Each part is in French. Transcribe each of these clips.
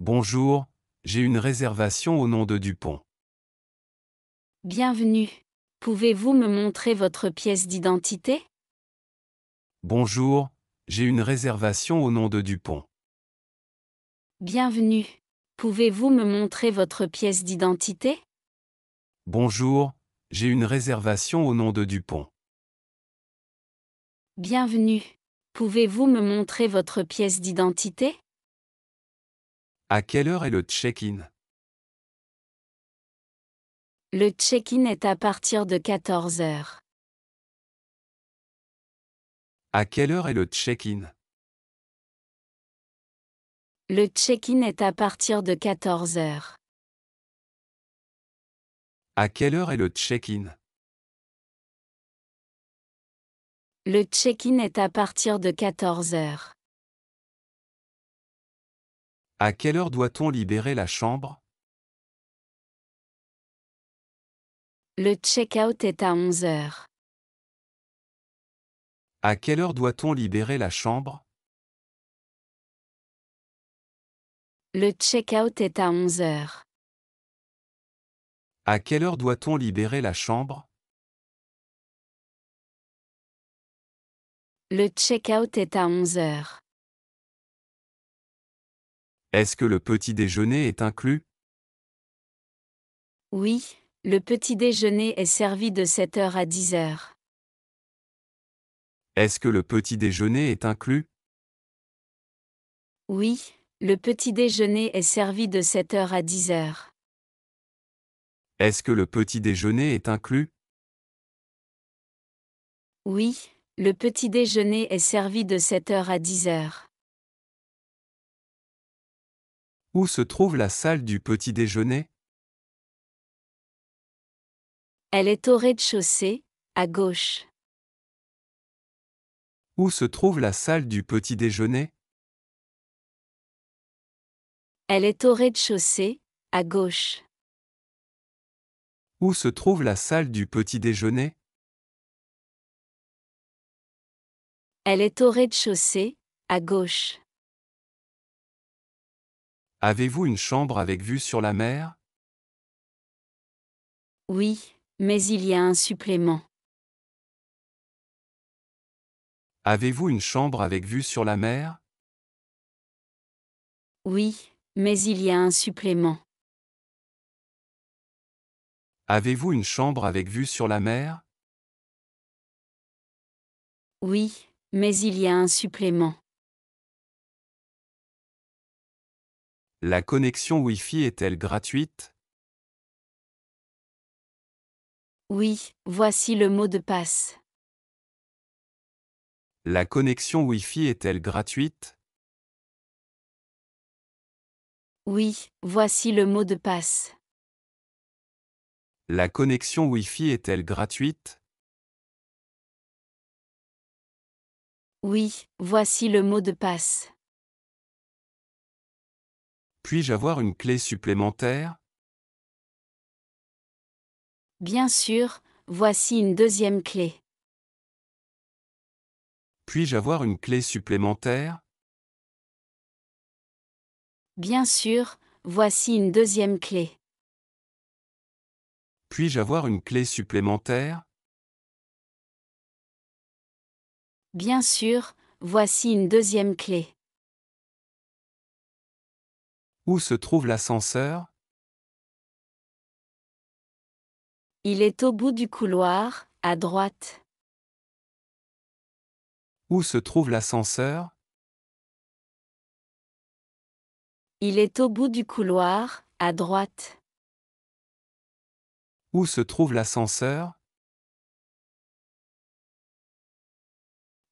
Bonjour, j'ai une réservation au nom de Dupont. Bienvenue. Pouvez-vous me montrer votre pièce d'identité? Bonjour, j'ai une réservation au nom de Dupont. Bienvenue. Pouvez-vous me montrer votre pièce d'identité? Bonjour, j'ai une réservation au nom de Dupont. Bienvenue. Pouvez-vous me montrer votre pièce d'identité? À quelle heure est le check-in? Le check-in est à partir de 14 heures. À quelle heure est le check-in? Le check-in est à partir de 14 heures. À quelle heure est le check-in? Le check-in est à partir de 14 heures. À quelle heure doit-on libérer la chambre? Le check-out est à 11 heures. À quelle heure doit-on libérer la chambre? Le check-out est à 11 heures. À quelle heure doit-on libérer la chambre? Le check-out est à 11 heures. Est-ce que le petit déjeuner est inclus? Oui, le petit déjeuner est servi de 7 heures à 10 heures. Est-ce que le petit déjeuner est inclus? Oui, le petit déjeuner est servi de 7 heures à 10 heures. Est-ce que le petit déjeuner est inclus? Oui, le petit déjeuner est servi de 7 heures à 10 heures. Où se trouve la salle du petit déjeuner? Elle est au rez-de-chaussée, à gauche. Où se trouve la salle du petit déjeuner? Elle est au rez-de-chaussée, à gauche. Où se trouve la salle du petit déjeuner? Elle est au rez-de-chaussée, à gauche. Avez-vous une chambre avec vue sur la mer? Oui, mais il y a un supplément. Avez-vous une chambre avec vue sur la mer? Oui, mais il y a un supplément. Avez-vous une chambre avec vue sur la mer? Oui, mais il y a un supplément. La connexion Wi-Fi est-elle gratuite? Oui, voici le mot de passe. La connexion Wi-Fi est-elle gratuite? Oui, voici le mot de passe. La connexion Wi-Fi est-elle gratuite? Oui, voici le mot de passe. Puis-je avoir une clé supplémentaire? Bien sûr, voici une deuxième clé. Puis-je avoir une clé supplémentaire? Bien sûr, voici une deuxième clé. Puis-je avoir une clé supplémentaire? Bien sûr, voici une deuxième clé. Où se trouve l'ascenseur? Il est au bout du couloir, à droite. Où se trouve l'ascenseur? Il est au bout du couloir, à droite. Où se trouve l'ascenseur?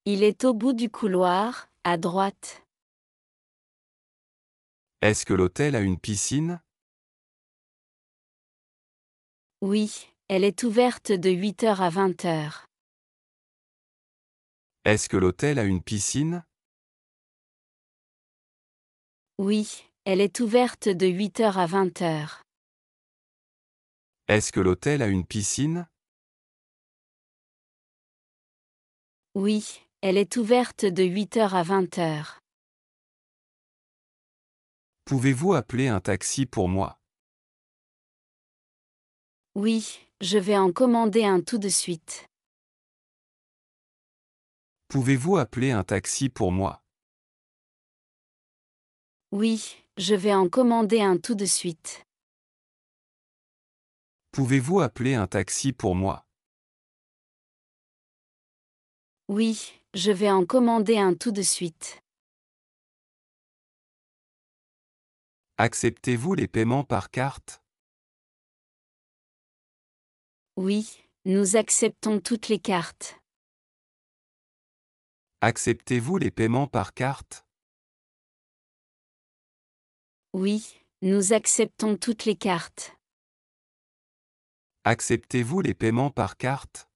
Il est au bout du couloir, à droite. Est-ce que l'hôtel a une piscine? Oui, elle est ouverte de 8 heures à 20 heures. Est-ce que l'hôtel a une piscine? Oui, elle est ouverte de 8 heures à 20 heures. Est-ce que l'hôtel a une piscine? Oui, elle est ouverte de 8 heures à 20 heures. Pouvez-vous appeler un taxi pour moi? Oui, je vais en commander un tout de suite. Pouvez-vous appeler un taxi pour moi? Oui, je vais en commander un tout de suite. Pouvez-vous appeler un taxi pour moi? Oui, je vais en commander un tout de suite. Acceptez-vous les paiements par carte? Oui, nous acceptons toutes les cartes. Acceptez-vous les paiements par carte? Oui, nous acceptons toutes les cartes. Acceptez-vous les paiements par carte?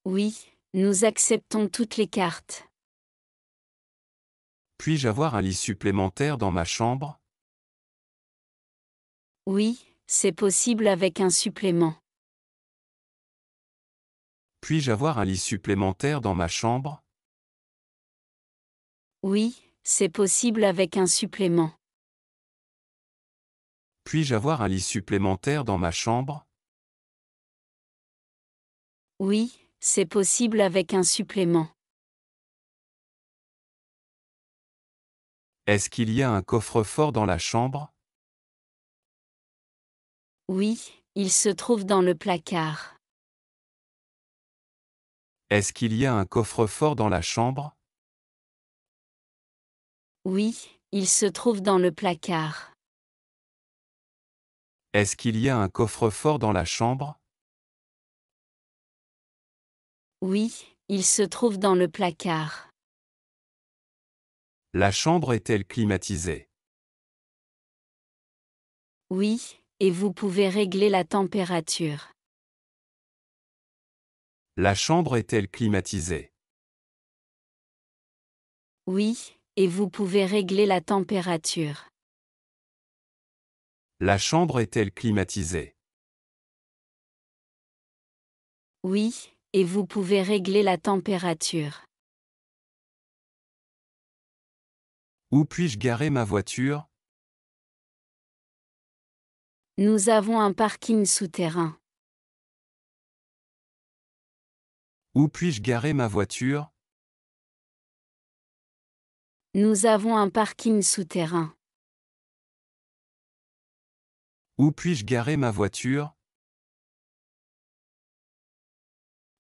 Oui, nous acceptons toutes les cartes. Puis-je avoir un lit supplémentaire dans ma chambre? Oui, c'est possible avec un supplément. Puis-je avoir un lit supplémentaire dans ma chambre? Oui, c'est possible avec un supplément. Puis-je avoir un lit supplémentaire dans ma chambre? Oui, c'est possible avec un supplément. Est-ce qu'il y a un coffre-fort dans la chambre? Oui, il se trouve dans le placard. Est-ce qu'il y a un coffre-fort dans la chambre? Oui, il se trouve dans le placard. Est-ce qu'il y a un coffre-fort dans la chambre? Oui, il se trouve dans le placard. La chambre est-elle climatisée? Oui, et vous pouvez régler la température. La chambre est-elle climatisée? Oui, et vous pouvez régler la température. La chambre est-elle climatisée? Oui, et vous pouvez régler la température. Où puis-je garer ma voiture? Nous avons un parking souterrain. Où puis-je garer ma voiture? Nous avons un parking souterrain. Où puis-je garer ma voiture?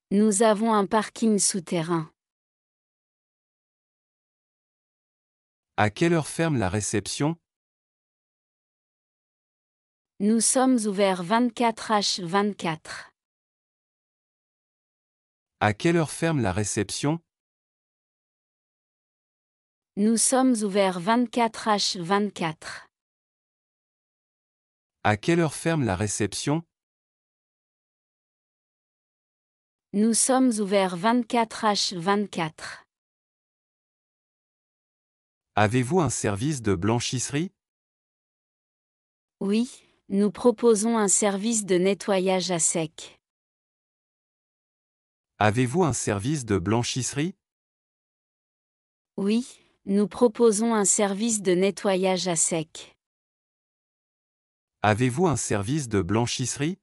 Nous avons un parking souterrain. À quelle heure ferme la réception? Nous sommes ouverts 24h24. À quelle heure ferme la réception? Nous sommes ouverts 24h24. À quelle heure ferme la réception? Nous sommes ouverts 24h24. Avez-vous un service de blanchisserie? Oui, nous proposons un service de nettoyage à sec. Avez-vous un service de blanchisserie? Oui, nous proposons un service de nettoyage à sec. Avez-vous un service de blanchisserie?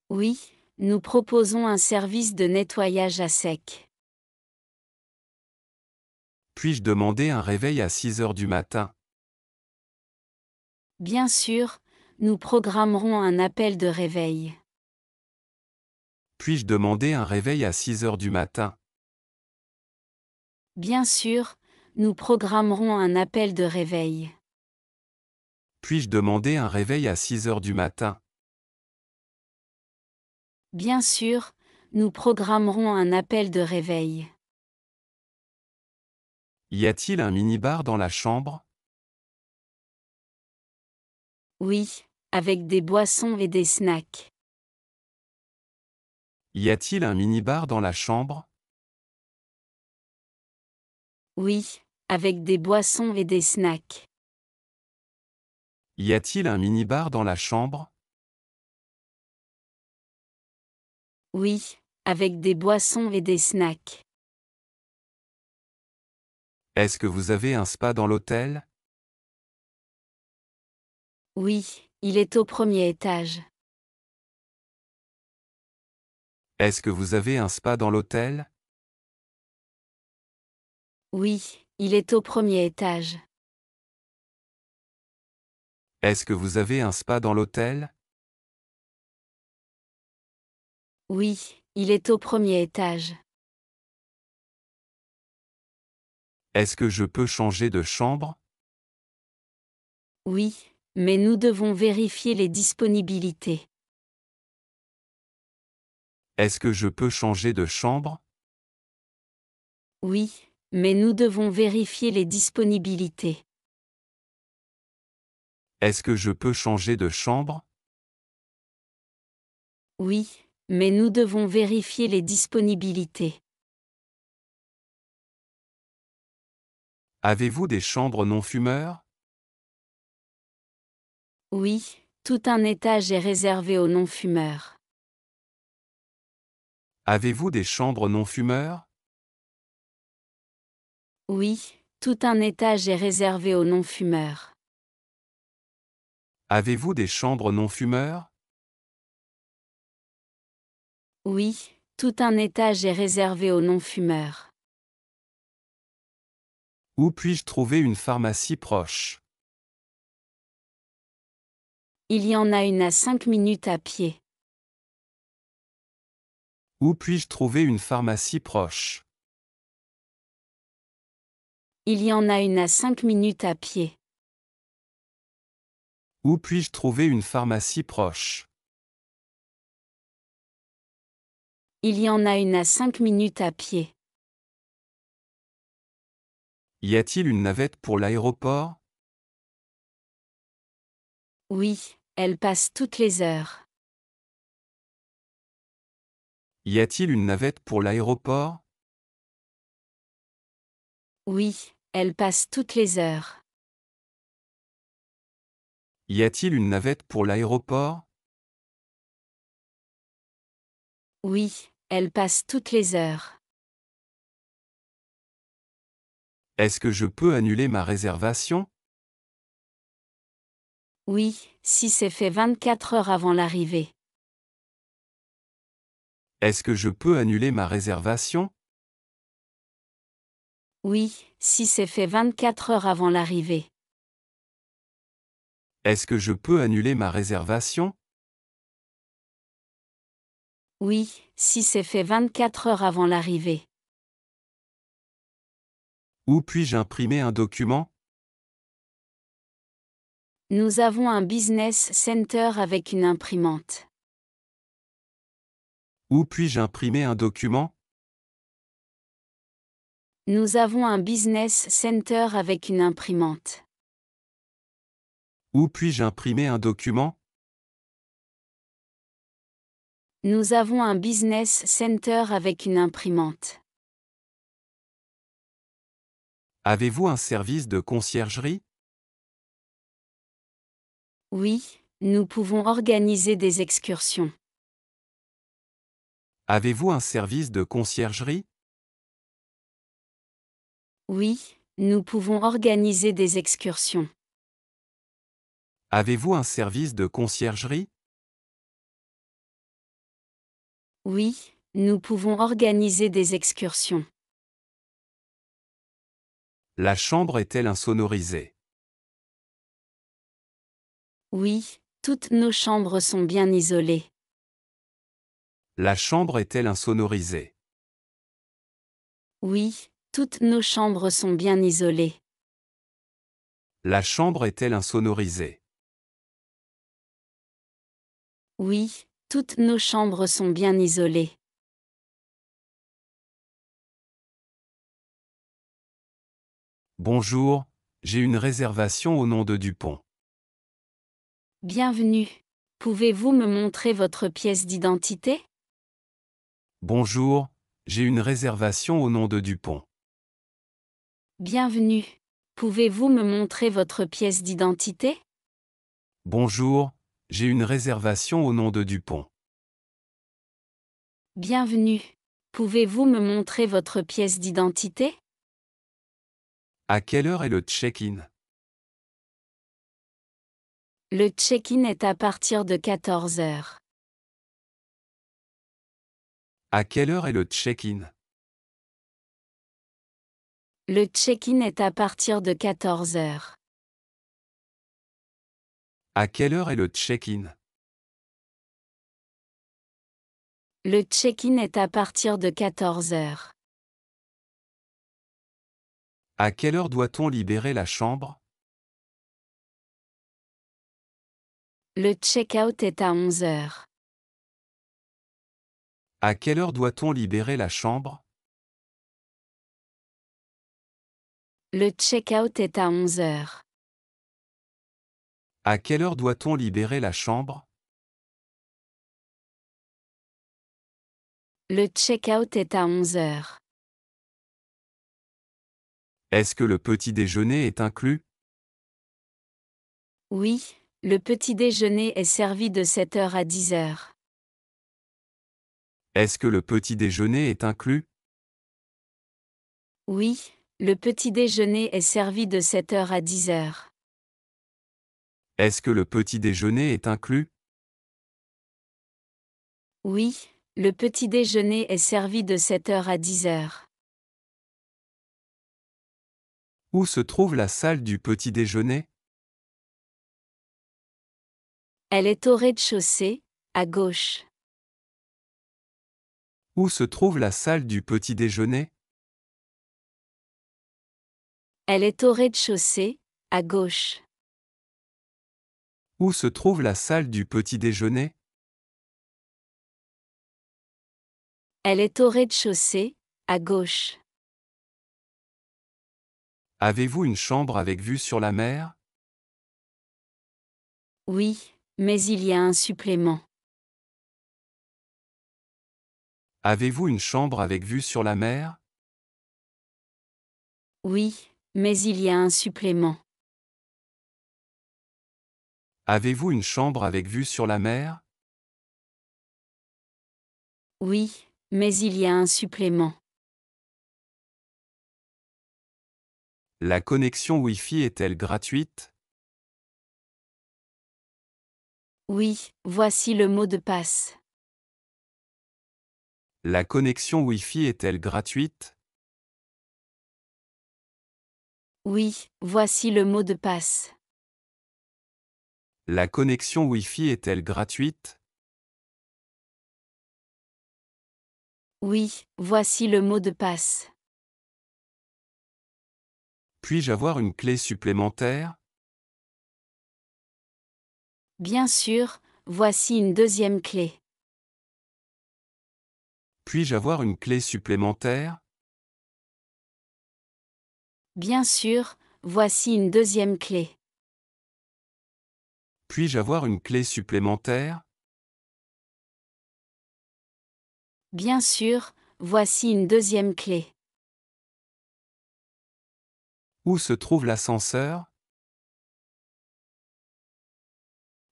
Oui, nous proposons un service de nettoyage à sec. Puis-je demander un réveil à 6 heures du matin? Bien sûr, nous programmerons un appel de réveil. Puis-je demander un réveil à 6 heures du matin? Bien sûr, nous programmerons un appel de réveil. Puis-je demander un réveil à 6 heures du matin? Bien sûr, nous programmerons un appel de réveil. Y a-t-il un minibar dans la chambre? Oui, avec des boissons et des snacks. Y a-t-il un minibar dans la chambre? Oui, avec des boissons et des snacks. Y a-t-il un minibar dans la chambre? Oui, avec des boissons et des snacks. Est-ce que vous avez un spa dans l'hôtel? Oui, il est au premier étage. Est-ce que vous avez un spa dans l'hôtel? Oui, il est au premier étage. Est-ce que vous avez un spa dans l'hôtel? Oui, il est au premier étage. Est-ce que je peux changer de chambre? Oui, mais nous devons vérifier les disponibilités. Est-ce que je peux changer de chambre? Oui, mais nous devons vérifier les disponibilités. Est-ce que je peux changer de chambre? Oui, mais nous devons vérifier les disponibilités. Avez-vous des chambres non-fumeurs? Oui, tout un étage est réservé aux non-fumeurs. Avez-vous des chambres non-fumeurs? Oui, tout un étage est réservé aux non-fumeurs. Avez-vous des chambres non-fumeurs? Oui, tout un étage est réservé aux non-fumeurs. Où puis-je trouver une pharmacie proche? Il y en a une à 5 minutes à pied. Où puis-je trouver une pharmacie proche? Il y en a une à 5 minutes à pied. Où puis-je trouver une pharmacie proche? Il y en a une à 5 minutes à pied. Y a-t-il une navette pour l'aéroport? Oui, elle passe toutes les heures. Y a-t-il une navette pour l'aéroport? Oui, elle passe toutes les heures. Y a-t-il une navette pour l'aéroport? Oui, elle passe toutes les heures. Est-ce que je peux annuler ma réservation? Oui, si c'est fait 24 heures avant l'arrivée. Est-ce que je peux annuler ma réservation? Oui, si c'est fait 24 heures avant l'arrivée. Est-ce que je peux annuler ma réservation? Oui, si c'est fait 24 heures avant l'arrivée. Où puis-je imprimer un document? Nous avons un business center avec une imprimante. Où puis-je imprimer un document? Nous avons un business center avec une imprimante. Où puis-je imprimer un document? Nous avons un business center avec une imprimante. Avez-vous un service de conciergerie? Oui, nous pouvons organiser des excursions. Avez-vous un service de conciergerie? Oui, nous pouvons organiser des excursions. Avez-vous un service de conciergerie? Oui, nous pouvons organiser des excursions. La chambre est-elle insonorisée? Oui, toutes nos chambres sont bien isolées. La chambre est-elle insonorisée? Oui, toutes nos chambres sont bien isolées. La chambre est-elle insonorisée? Oui, toutes nos chambres sont bien isolées. Bonjour, j'ai une réservation au nom de Dupont. Bienvenue. Pouvez-vous me montrer votre pièce d'identité? Bonjour, j'ai une réservation au nom de Dupont. Bienvenue. Pouvez-vous me montrer votre pièce d'identité? Bonjour, j'ai une réservation au nom de Dupont. Bienvenue. Pouvez-vous me montrer votre pièce d'identité? À quelle heure est le check-in? Le check-in est à partir de 14 heures. À quelle heure est le check-in? Le check-in est à partir de 14 heures. À quelle heure est le check-in? Le check-in est à partir de 14 heures. À quelle heure doit-on libérer la chambre? Le check-out est à 11 heures. À quelle heure doit-on libérer la chambre? Le check-out est à 11 heures. À quelle heure doit-on libérer la chambre? Le check-out est à 11 heures. Est-ce que le petit déjeuner est inclus? Oui, le petit déjeuner est servi de 7 heures à 10 heures. Est-ce que le petit déjeuner est inclus? Oui, le petit déjeuner est servi de 7 heures à 10 heures. Est-ce que le petit déjeuner est inclus? Oui, le petit déjeuner est servi de 7 heures à 10 heures. Où se trouve la salle du petit déjeuner? Elle est au rez-de-chaussée, à gauche. Où se trouve la salle du petit déjeuner? Elle est au rez-de-chaussée, à gauche. Où se trouve la salle du petit déjeuner? Elle est au rez-de-chaussée, à gauche. Avez-vous une chambre avec vue sur la mer? Oui, mais il y a un supplément. Avez-vous une chambre avec vue sur la mer? Oui, mais il y a un supplément. Avez-vous une chambre avec vue sur la mer? Oui, mais il y a un supplément. La connexion Wi-Fi est-elle gratuite? Oui, voici le mot de passe. La connexion Wi-Fi est-elle gratuite? Oui, voici le mot de passe. La connexion Wi-Fi est-elle gratuite? Oui, voici le mot de passe. Puis-je avoir une clé supplémentaire? Bien sûr, voici une deuxième clé. Puis-je avoir une clé supplémentaire? Bien sûr, voici une deuxième clé. Puis-je avoir une clé supplémentaire? Bien sûr, voici une deuxième clé. Où se trouve l'ascenseur?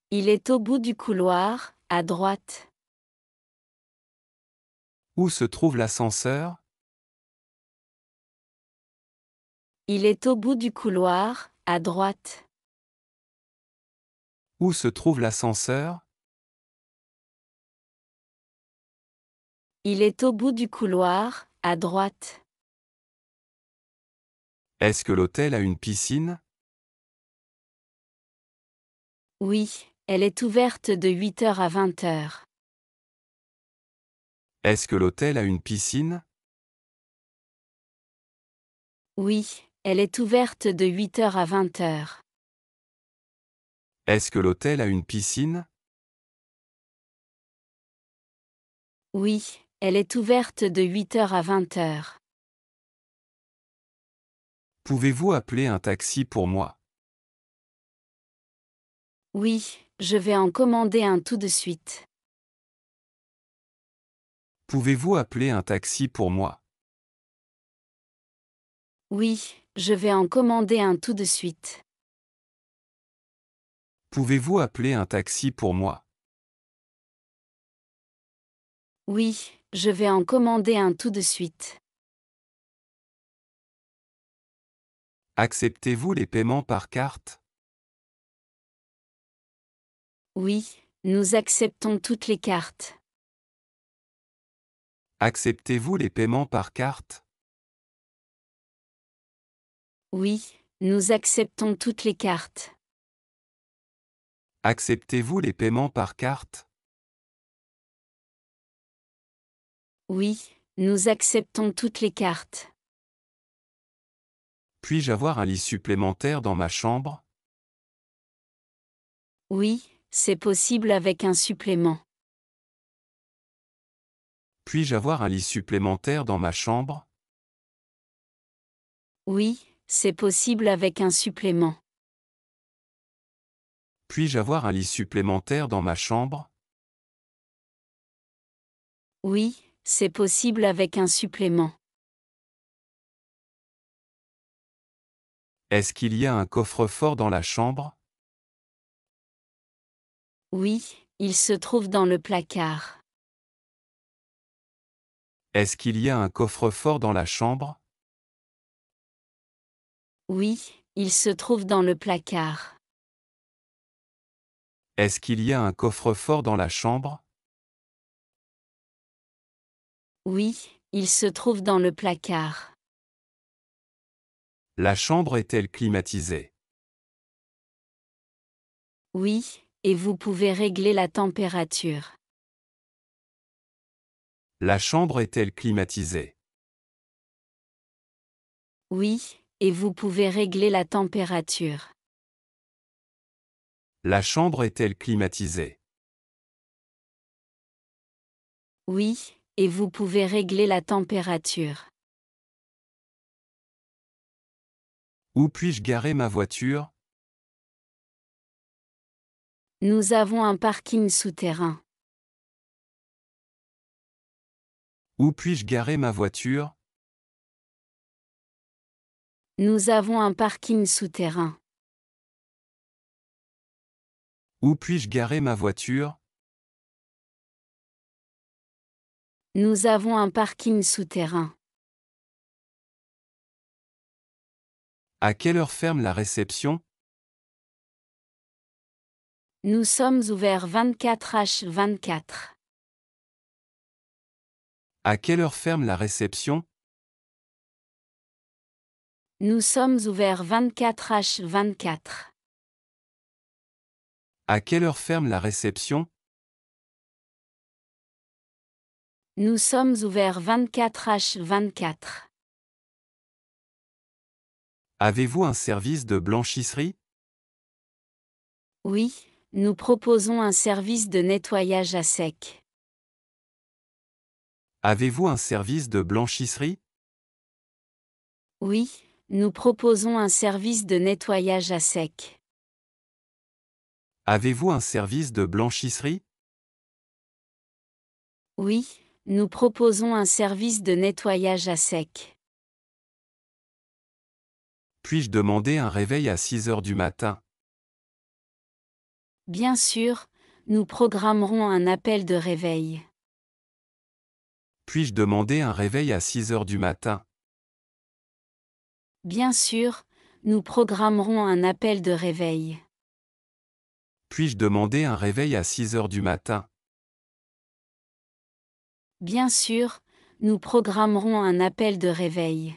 Il est au bout du couloir, à droite. Où se trouve l'ascenseur? Il est au bout du couloir, à droite. Où se trouve l'ascenseur? Il est au bout du couloir, à droite. Est-ce que l'hôtel a une piscine? Oui, elle est ouverte de 8 heures à 20 heures. Est-ce que l'hôtel a une piscine? Oui, elle est ouverte de 8 heures à 20 heures. Est-ce que l'hôtel a une piscine? Oui, elle est ouverte de 8 heures à 20 heures. Pouvez-vous appeler un taxi pour moi? Oui, je vais en commander un tout de suite. Pouvez-vous appeler un taxi pour moi? Oui, je vais en commander un tout de suite. Pouvez-vous appeler un taxi pour moi? Oui, je vais en commander un tout de suite. Acceptez-vous les paiements par carte? Oui, nous acceptons toutes les cartes. Acceptez-vous les paiements par carte? Oui, nous acceptons toutes les cartes. Acceptez-vous les paiements par carte? Oui, nous acceptons toutes les cartes. Puis-je avoir un lit supplémentaire dans ma chambre? Oui, c'est possible avec un supplément. Puis-je avoir un lit supplémentaire dans ma chambre? Oui, c'est possible avec un supplément. Puis-je avoir un lit supplémentaire dans ma chambre? Oui, c'est possible avec un supplément. Est-ce qu'il y a un coffre-fort dans la chambre? Oui, il se trouve dans le placard. Est-ce qu'il y a un coffre-fort dans la chambre? Oui, il se trouve dans le placard. Est-ce qu'il y a un coffre-fort dans la chambre? Oui, il se trouve dans le placard. La chambre est-elle climatisée? Oui, et vous pouvez régler la température. La chambre est-elle climatisée? Oui, et vous pouvez régler la température. La chambre est-elle climatisée? Oui, et vous pouvez régler la température. Où puis-je garer ma voiture? Nous avons un parking souterrain. Où puis-je garer ma voiture? Nous avons un parking souterrain. Où puis-je garer ma voiture? Nous avons un parking souterrain. À quelle heure ferme la réception? Nous sommes ouverts 24h24. À quelle heure ferme la réception? Nous sommes ouverts 24h24. À quelle heure ferme la réception? Nous sommes ouverts 24h24. Avez-vous un service de blanchisserie? Oui, nous proposons un service de nettoyage à sec. Avez-vous un service de blanchisserie? Oui, nous proposons un service de nettoyage à sec. Avez-vous un service de blanchisserie? Oui, nous proposons un service de nettoyage à sec. Puis-je demander un réveil à 6 heures du matin? Bien sûr, nous programmerons un appel de réveil. Puis-je demander un réveil à 6 heures du matin? Bien sûr, nous programmerons un appel de réveil. Puis-je demander un réveil à 6 heures du matin? Bien sûr, nous programmerons un appel de réveil.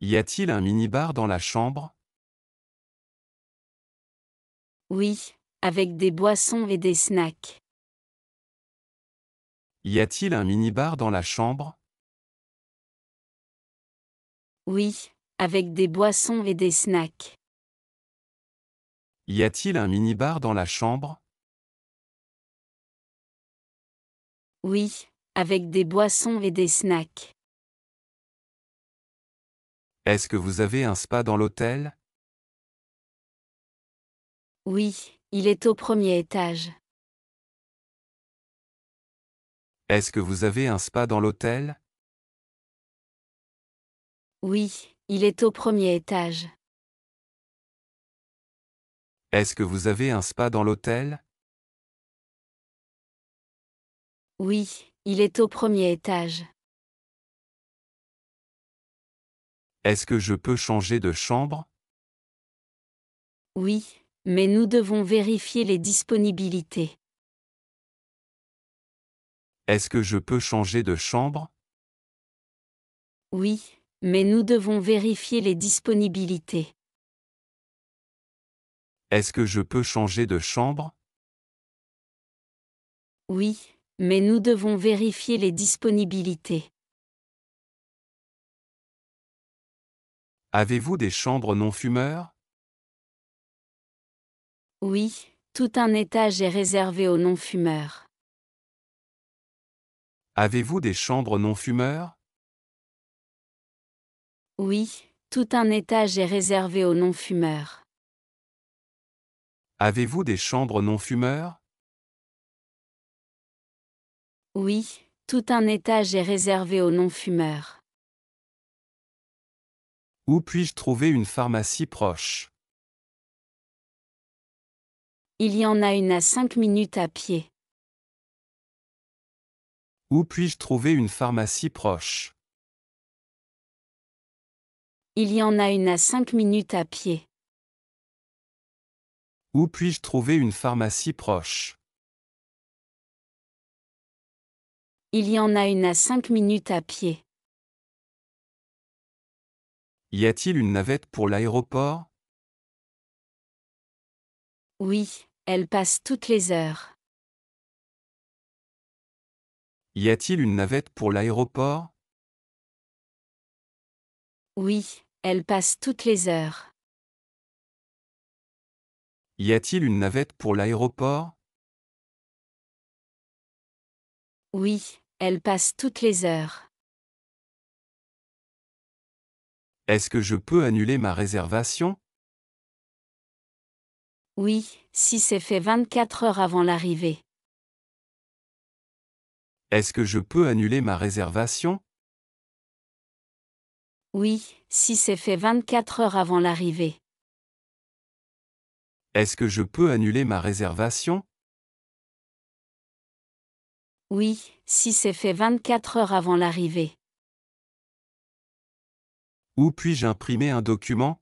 Y a-t-il un minibar dans la chambre? Oui, avec des boissons et des snacks. Y a-t-il un minibar dans la chambre? Oui, avec des boissons et des snacks. Y a-t-il un minibar dans la chambre? Oui, avec des boissons et des snacks. Est-ce que vous avez un spa dans l'hôtel? Oui, il est au premier étage. Est-ce que vous avez un spa dans l'hôtel? Oui, il est au premier étage. Est-ce que vous avez un spa dans l'hôtel? Oui, il est au premier étage. Est-ce que je peux changer de chambre? Oui, mais nous devons vérifier les disponibilités. Est-ce que je peux changer de chambre? Oui, mais nous devons vérifier les disponibilités. Est-ce que je peux changer de chambre? Oui, mais nous devons vérifier les disponibilités. Avez-vous des chambres non-fumeurs? Oui, tout un étage est réservé aux non-fumeurs. Avez-vous des chambres non-fumeurs? Oui, tout un étage est réservé aux non-fumeurs. Avez-vous des chambres non-fumeurs? Oui, tout un étage est réservé aux non-fumeurs. Où puis-je trouver une pharmacie proche? Il y en a une à 5 minutes à pied. Où puis-je trouver une pharmacie proche? Il y en a une à 5 minutes à pied. Où puis-je trouver une pharmacie proche? Il y en a une à 5 minutes à pied. Y a-t-il une navette pour l'aéroport? Oui, elle passe toutes les heures. Y a-t-il une navette pour l'aéroport? Oui, elle passe toutes les heures. Y a-t-il une navette pour l'aéroport? Oui, elle passe toutes les heures. Est-ce que je peux annuler ma réservation? Oui, si c'est fait 24 heures avant l'arrivée. Est-ce que je peux annuler ma réservation? Oui, si c'est fait 24 heures avant l'arrivée. Est-ce que je peux annuler ma réservation? Oui, si c'est fait 24 heures avant l'arrivée. Où puis-je imprimer un document?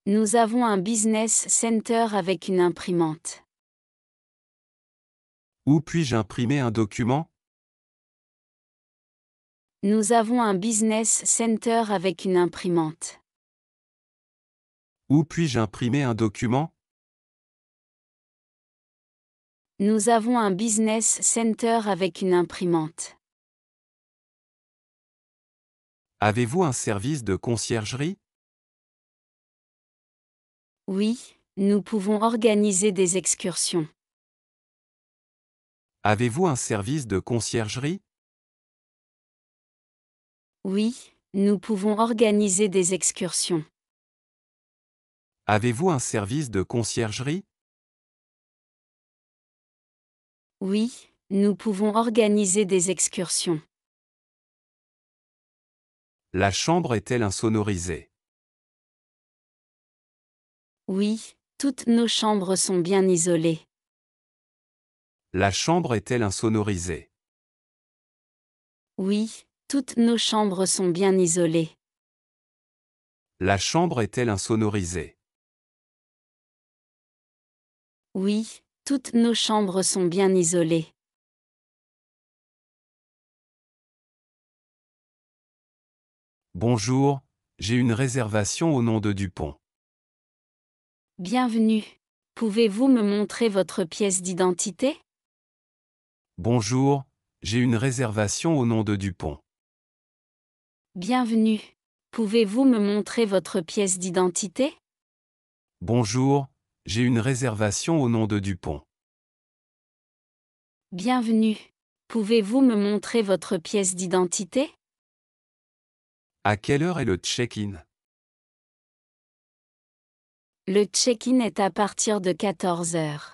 Nous avons un business center avec une imprimante. Où puis-je imprimer un document? Nous avons un business center avec une imprimante. Où puis-je imprimer un document? Nous avons un business center avec une imprimante. Avez-vous un service de conciergerie? Oui, nous pouvons organiser des excursions. Avez-vous un service de conciergerie? Oui, nous pouvons organiser des excursions. Avez-vous un service de conciergerie? Oui, nous pouvons organiser des excursions. La chambre est-elle insonorisée? Oui, toutes nos chambres sont bien isolées. La chambre est-elle insonorisée? Oui, toutes nos chambres sont bien isolées. La chambre est-elle insonorisée? Oui, toutes nos chambres sont bien isolées. Bonjour, j'ai une réservation au nom de Dupont. Bienvenue. Pouvez-vous me montrer votre pièce d'identité? Bonjour, j'ai une réservation au nom de Dupont. Bienvenue. Pouvez-vous me montrer votre pièce d'identité? Bonjour, j'ai une réservation au nom de Dupont. Bienvenue. Pouvez-vous me montrer votre pièce d'identité? À quelle heure est le check-in? Le check-in est à partir de 14 heures.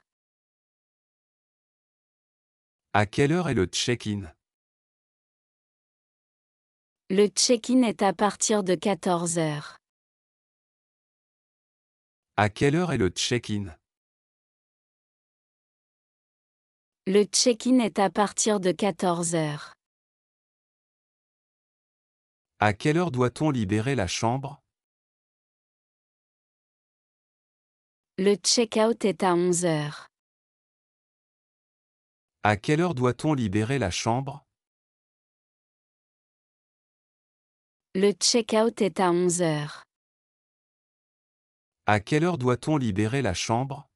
À quelle heure est le check-in?. Le check-in est à partir de 14 heures. À quelle heure doit-on libérer la chambre? Le check-out est à 11 heures. À quelle heure doit-on libérer la chambre? Le check-out est à 11 heures. À quelle heure doit-on libérer la chambre?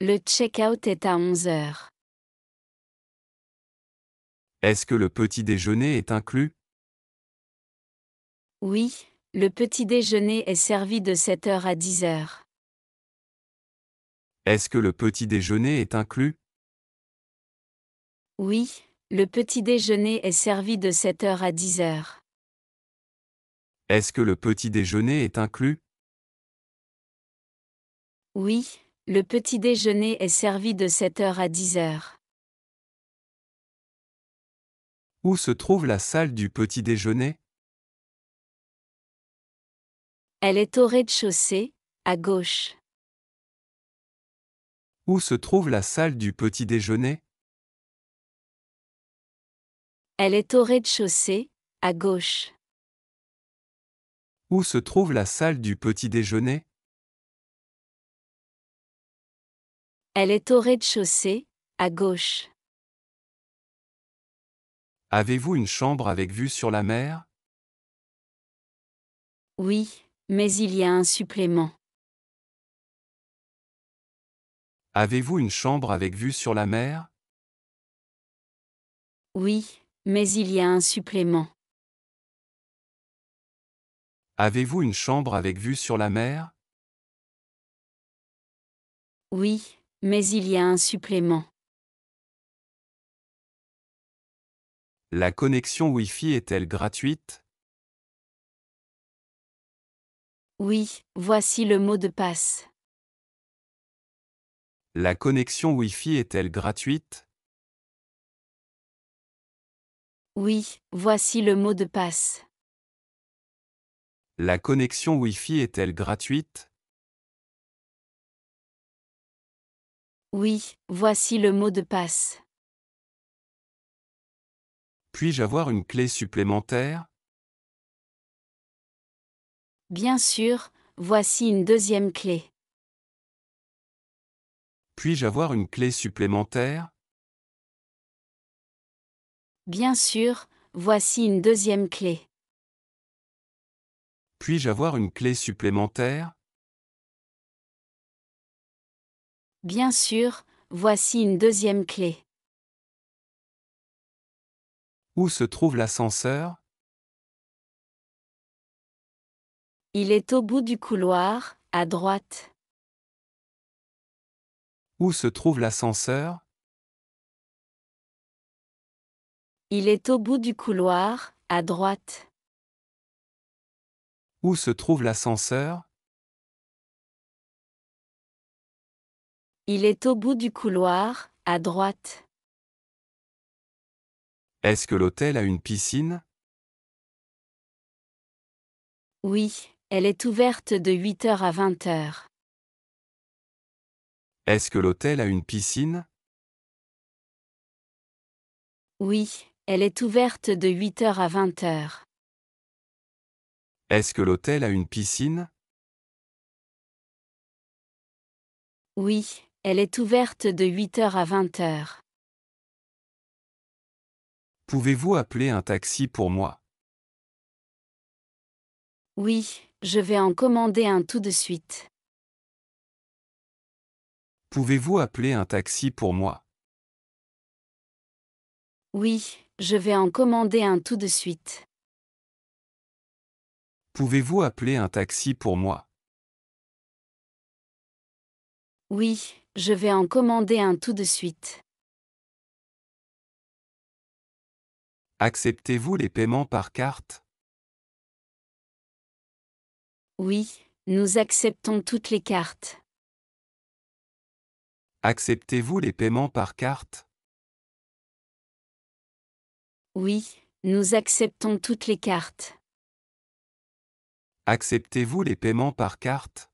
Le check-out est à 11 heures. Est-ce que le petit déjeuner est inclus? Oui, le petit déjeuner est servi de 7 heures à 10 heures. Est-ce que le petit déjeuner est inclus? Oui, le petit déjeuner est servi de 7 heures à 10 heures. Est-ce que le petit déjeuner est inclus? Oui, le petit déjeuner est servi de 7 heures à 10 heures. Où se trouve la salle du petit déjeuner? Elle est au rez-de-chaussée, à gauche. Où se trouve la salle du petit déjeuner? Elle est au rez-de-chaussée, à gauche. Où se trouve la salle du petit déjeuner? Elle est au rez-de-chaussée, à gauche. Avez-vous une chambre avec vue sur la mer? Oui, mais il y a un supplément. Avez-vous une chambre avec vue sur la mer? Oui, mais il y a un supplément. Avez-vous une chambre avec vue sur la mer? Oui, mais il y a un supplément. La connexion Wi-Fi est-elle gratuite? Oui, voici le mot de passe. La connexion Wi-Fi est-elle gratuite? Oui, voici le mot de passe. La connexion Wi-Fi est-elle gratuite? Oui, voici le mot de passe. Puis-je avoir une clé supplémentaire? Bien sûr, voici une deuxième clé. Puis-je avoir une clé supplémentaire? Bien sûr, voici une deuxième clé. Puis-je avoir une clé supplémentaire? Bien sûr, voici une deuxième clé. Où se trouve l'ascenseur? Il est au bout du couloir, à droite. Où se trouve l'ascenseur? Il est au bout du couloir, à droite. Où se trouve l'ascenseur? Il est au bout du couloir, à droite. Est-ce que l'hôtel a une piscine? Oui, elle est ouverte de 8 heures à 20 heures. Est-ce que l'hôtel a une piscine? Oui, elle est ouverte de 8 heures à 20 heures. Est-ce que l'hôtel a une piscine? Oui, elle est ouverte de 8 heures à 20 heures. Pouvez-vous appeler un taxi pour moi? Oui, je vais en commander un tout de suite. Pouvez-vous appeler un taxi pour moi? Oui, je vais en commander un tout de suite. Pouvez-vous appeler un taxi pour moi? Oui, je vais en commander un tout de suite. Acceptez-vous les paiements par carte? Oui, nous acceptons toutes les cartes. Acceptez-vous les paiements par carte? Oui, nous acceptons toutes les cartes. Acceptez-vous les paiements par carte?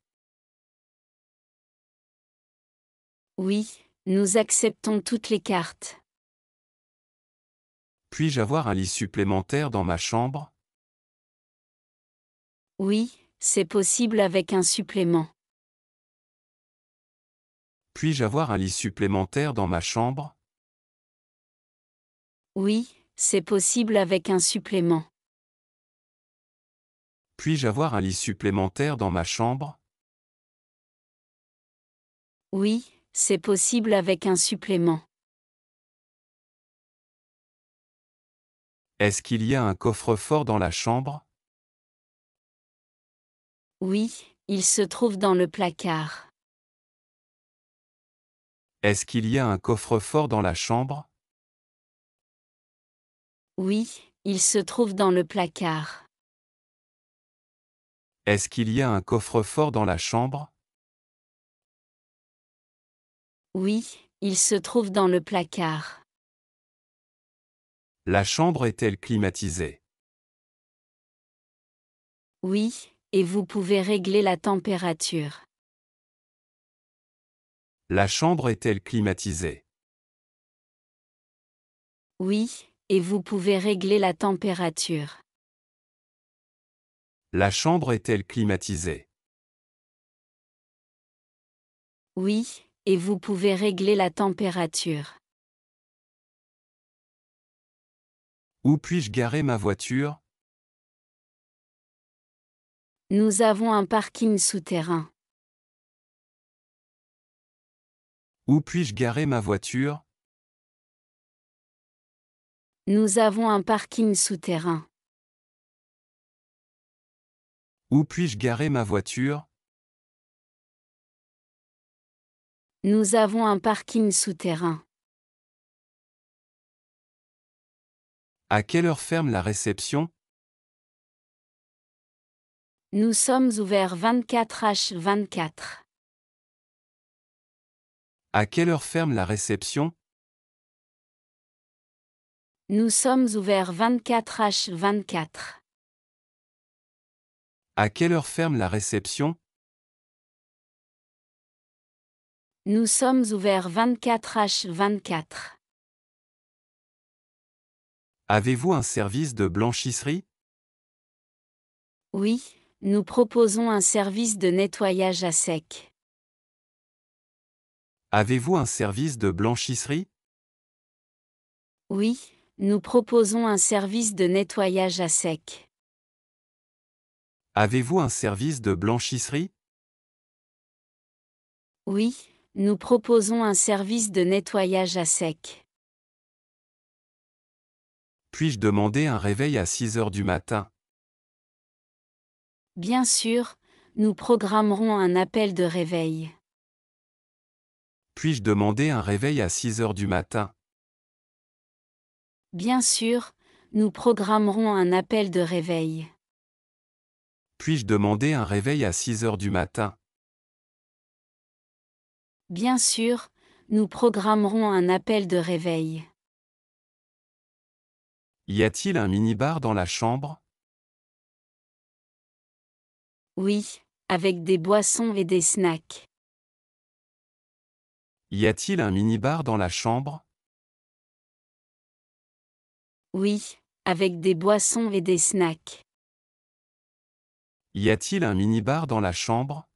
Oui, nous acceptons toutes les cartes. Puis-je avoir un lit supplémentaire dans ma chambre? Oui, c'est possible avec un supplément. Puis-je avoir un lit supplémentaire dans ma chambre? Oui, c'est possible avec un supplément. Puis-je avoir un lit supplémentaire dans ma chambre? Oui, c'est possible avec un supplément. Est-ce qu'il y a un coffre-fort dans la chambre? Oui, il se trouve dans le placard. Est-ce qu'il y a un coffre-fort dans la chambre? Oui, il se trouve dans le placard. Est-ce qu'il y a un coffre-fort dans la chambre? Oui, il se trouve dans le placard. La chambre est-elle climatisée? Oui, et vous pouvez régler la température. La chambre est-elle climatisée? Oui, et vous pouvez régler la température. La chambre est-elle climatisée? Oui, et vous pouvez régler la température. Où puis-je garer ma voiture? Nous avons un parking souterrain. Où puis-je garer ma voiture? Nous avons un parking souterrain. Où puis-je garer ma voiture? Nous avons un parking souterrain. À quelle heure ferme la réception? Nous sommes ouverts 24h24. À quelle heure ferme la réception? Nous sommes ouverts 24h24. À quelle heure ferme la réception? Nous sommes ouverts 24h24. Avez-vous un service de blanchisserie? Oui, nous proposons un service de nettoyage à sec. Avez-vous un service de blanchisserie? Oui, nous proposons un service de nettoyage à sec. Avez-vous un service de blanchisserie? Oui, nous proposons un service de nettoyage à sec. Puis-je demander un réveil à 6 heures du matin? Bien sûr, nous programmerons un appel de réveil. Puis-je demander un réveil à 6 heures du matin? Bien sûr, nous programmerons un appel de réveil. Puis-je demander un réveil à 6 heures du matin? Bien sûr, nous programmerons un appel de réveil. Y a-t-il un minibar dans la chambre? Oui, avec des boissons et des snacks. Y a-t-il un minibar dans la chambre? Oui, avec des boissons et des snacks. Y a-t-il un minibar dans la chambre?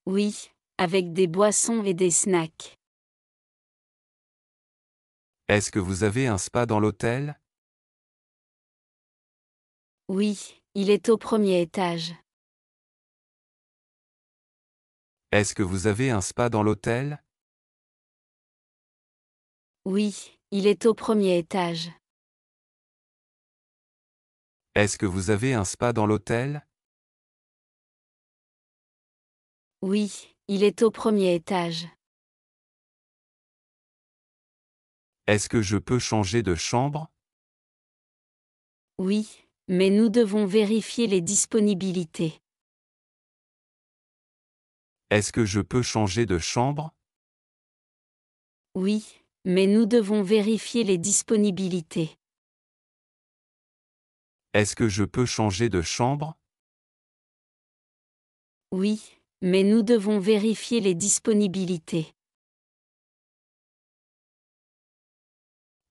Oui, avec des boissons et des snacks. Est-ce que vous avez un spa dans l'hôtel? Oui, il est au premier étage. Est-ce que vous avez un spa dans l'hôtel? Oui, il est au premier étage. Est-ce que vous avez un spa dans l'hôtel? Oui, il est au premier étage. Est-ce que je peux changer de chambre? Oui, mais nous devons vérifier les disponibilités. Est-ce que je peux changer de chambre? Oui, mais nous devons vérifier les disponibilités. Est-ce que je peux changer de chambre? Oui, mais nous devons vérifier les disponibilités.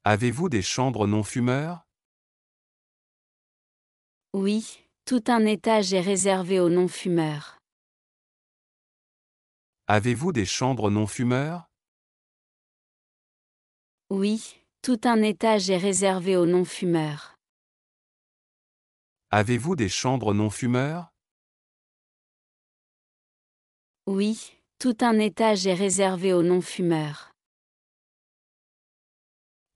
Avez-vous des chambres non-fumeurs? Oui, tout un étage est réservé aux non-fumeurs. Avez-vous des chambres non-fumeurs? Oui, tout un étage est réservé aux non-fumeurs. Avez-vous des chambres non-fumeurs? Oui, tout un étage est réservé aux non-fumeurs.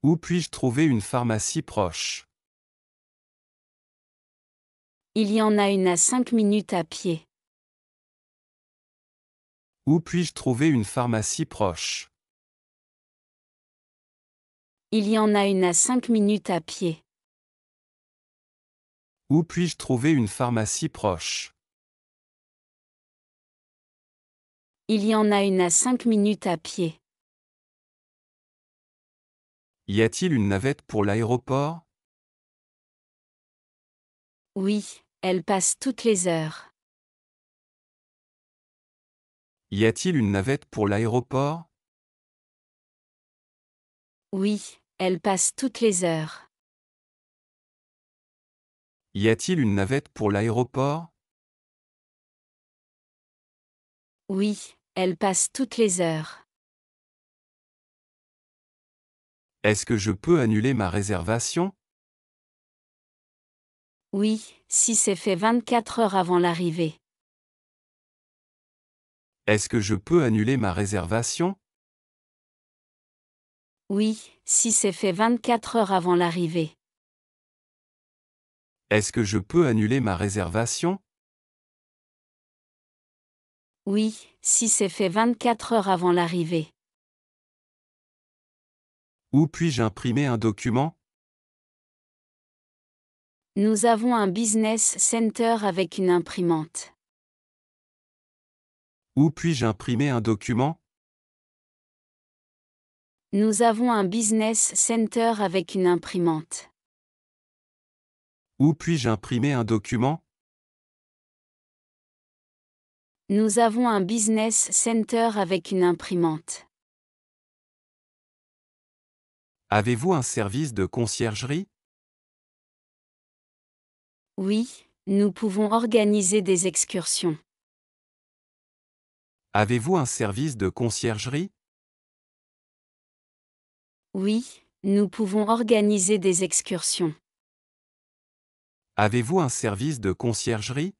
Où puis-je trouver une pharmacie proche? Il y en a une à 5 minutes à pied. Où puis-je trouver une pharmacie proche? Il y en a une à 5 minutes à pied. Où puis-je trouver une pharmacie proche? Il y en a une à 5 minutes à pied. Y a-t-il une navette pour l'aéroport? Oui, elle passe toutes les heures. Y a-t-il une navette pour l'aéroport? Oui, elle passe toutes les heures. Y a-t-il une navette pour l'aéroport? Oui, elle passe toutes les heures. Est-ce que je peux annuler ma réservation? Oui, si c'est fait 24 heures avant l'arrivée. Est-ce que je peux annuler ma réservation? Oui, si c'est fait 24 heures avant l'arrivée. Est-ce que je peux annuler ma réservation? Oui, si c'est fait 24 heures avant l'arrivée. Où puis-je imprimer un document? Nous avons un business center avec une imprimante. Où puis-je imprimer un document? Nous avons un business center avec une imprimante. Où puis-je imprimer un document? Nous avons un business center avec une imprimante. Avez-vous un service de conciergerie? Oui, nous pouvons organiser des excursions. Avez-vous un service de conciergerie? Oui, nous pouvons organiser des excursions. Avez-vous un service de conciergerie?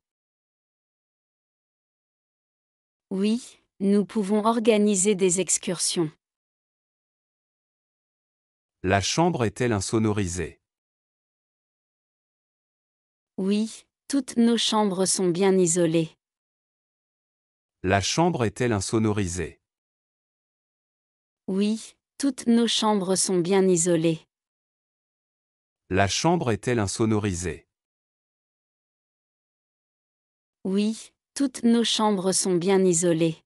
Oui, nous pouvons organiser des excursions. La chambre est-elle insonorisée? Oui, toutes nos chambres sont bien isolées. La chambre est-elle insonorisée? Oui, toutes nos chambres sont bien isolées. La chambre est-elle insonorisée? Oui, toutes nos chambres sont bien isolées.